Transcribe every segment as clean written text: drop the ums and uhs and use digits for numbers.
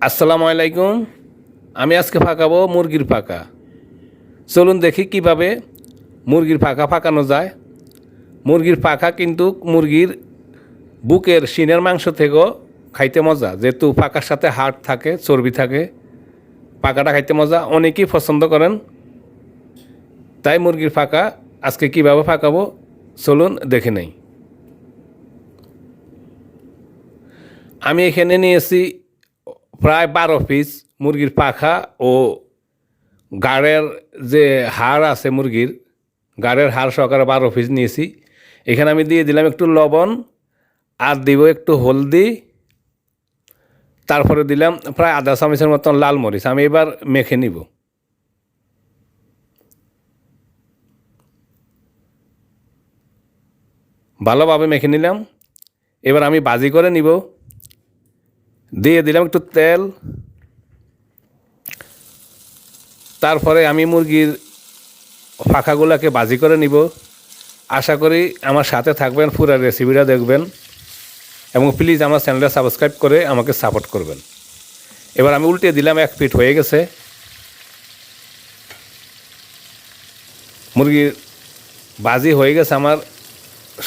আসসালামু আলাইকুম। আমি আজকে ফাঁকাবো মুরগির ফাঁকা। চলুন দেখি কিভাবে মুরগির ফাঁকা ফাঁকানো যায়। মুরগির ফাঁকা কিন্তু মুরগির বুকের শিনের মাংস থেকেও খাইতে মজা, যেহেতু ফাঁকার সাথে হাড় থাকে, চর্বি থাকে। ফাঁকাটা খাইতে মজা, অনেকেই পছন্দ করেন। তাই মুরগির ফাঁকা আজকে কিভাবে ফাঁকাবো চলুন দেখে নেই। আমি এখানে নিয়েছি প্রায় 12 পিস মুরগির পাখা ও গাড়ের যে হাড় আছে মুরগির, গাড়ের হাড় সহকারে 12 পিস নিয়েছি। এখানে আমি দিয়ে দিলাম একটু লবণ আর দিব একটু হলদি, তারপরে দিলাম প্রায় আধা চামচের মতন লাল মরিচ। আমি এবার মেখে নিব। ভালোভাবে মেখে নিলাম। এবার আমি ভাজি করে নিব। দিয়ে দিলাম একটু তেল, তারপরে আমি মুরগির পাখাগুলোকে ভাজি করে নিব। আশা করি আমার সাথে থাকবেন, পুরো রেসিপিটা দেখবেন এবং প্লিজ আমার চ্যানেলটা সাবস্ক্রাইব করে আমাকে সাপোর্ট করবেন। এবার আমি উল্টে দিলাম, 1 পিঠ হয়ে গেছে। মুরগির ভাজি হয়ে গেছে আমার।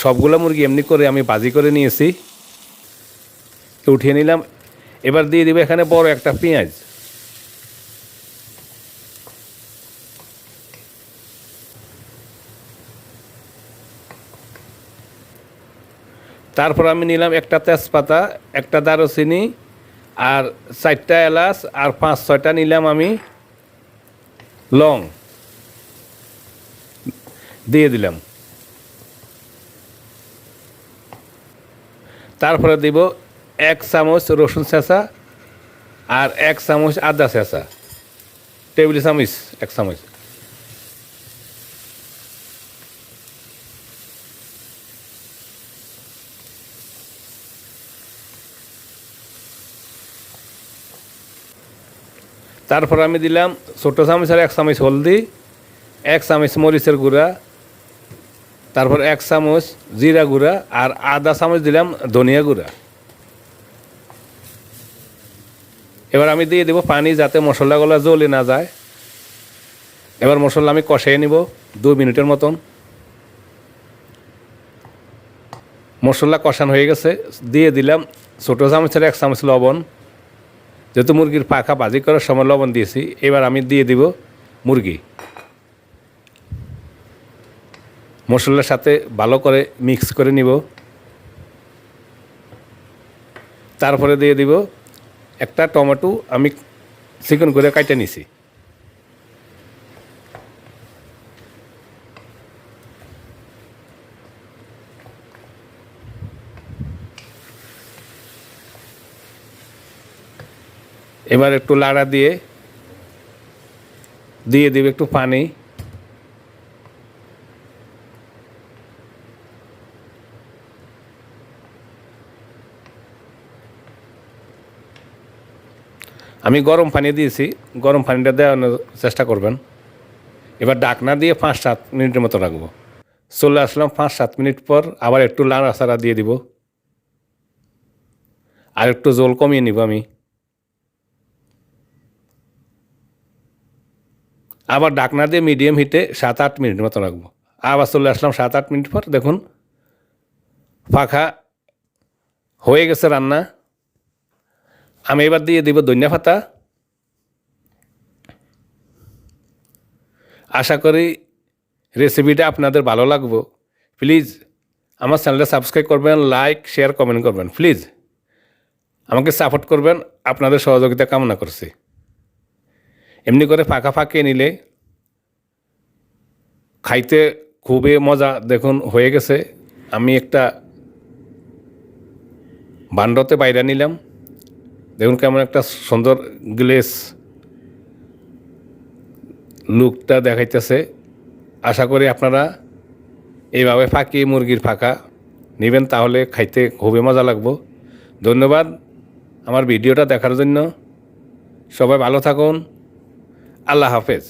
সবগুলো মুরগি এমনি করে আমি ভাজি করে নিয়েছি, উঠিয়ে নিলাম। এবার দিয়ে দিব এখানে বড় একটা পেঁয়াজ। তারপর আমি নিলাম একটা তেজপাতা, একটা দারুচিনি আর 4টা এলাচ আর 5-6টা নিলাম আমি লং, দিয়ে দিলাম। তারপরে দিব 1 চামচ রসুন ছেঁচা আর 1 চামচ আদা ছেঁচা, টেবিল চামচ 1 চামচ। তারপর আমি দিলাম ছোটো চামচ আর 1 চামচ হলদি, 1 চামচ মরিচের গুঁড়া, তারপর 1 চামচ জিরা গুঁড়া আর আধা চামচ দিলাম ধনিয়া গুঁড়া। এবার আমি দিয়ে দেবো পানি, যাতে মশলাগুলো জ্বলে না যায়। এবার মশলা আমি কষিয়ে নিব 2 মিনিটের মতন। মশলা কষানো হয়ে গেছে। দিয়ে দিলাম ছোটো চামচের 1 চামচ লবণ, যেহেতু মুরগির পাখা ভাজি করার সময় লবণ দিয়েছি। এবার আমি দিয়ে দিব মুরগি। মশলার সাথে ভালো করে মিক্স করে নিব। তারপরে দিয়ে দিব একটা টমেটো, আমি চিকন করে কাটে নিছি। এবার একটু লাড়া দিয়ে দিব একটু পানি। আমি গরম পানি দিয়েছি, গরম পানিটা দেওয়ানোর চেষ্টা করবেন। এবার ঢাকনা দিয়ে 5-7 মিনিটের মতো রাখবো। চলে আসলাম 5-7 মিনিট পর, আবার একটু নাড়াচাড়া দিয়ে দিব। আর একটু জল কমিয়ে নিব আমি। আবার ঢাকনা দিয়ে মিডিয়াম হিটে 7-8 মিনিট মতো রাখবো। আবার চলে আসলাম 7-8 মিনিট পর। দেখুন পাখা হয়ে গেছে রান্না। আমি এবার দিয়ে দিব ধনিয়া পাতা। আশা করি রেসিপিটা আপনাদের ভালো লাগবে। প্লিজ আমার চ্যানেলটা সাবস্ক্রাইব করবেন, লাইক শেয়ার কমেন্ট করবেন। প্লিজ আমাকে সাপোর্ট করবেন, আপনাদের সহযোগিতা কামনা করছি। এমনি করে ফাঁকা ফাঁকিয়ে নিলে খাইতে খুবই মজা। দেখুন হয়ে গেছে। আমি একটা বান্ডতে বাইরে নিলাম। দেখুন কেমন একটা সুন্দর গ্লেস লুকটা দেখাইতেছে। আশা করি আপনারা এইভাবে ফাঁকিয়ে মুরগির ফাঁকা নেবেন, তাহলে খাইতে খুবই মজা লাগবে। ধন্যবাদ আমার ভিডিওটা দেখার জন্য। সবাই ভালো থাকুন। আল্লাহ হাফেজ।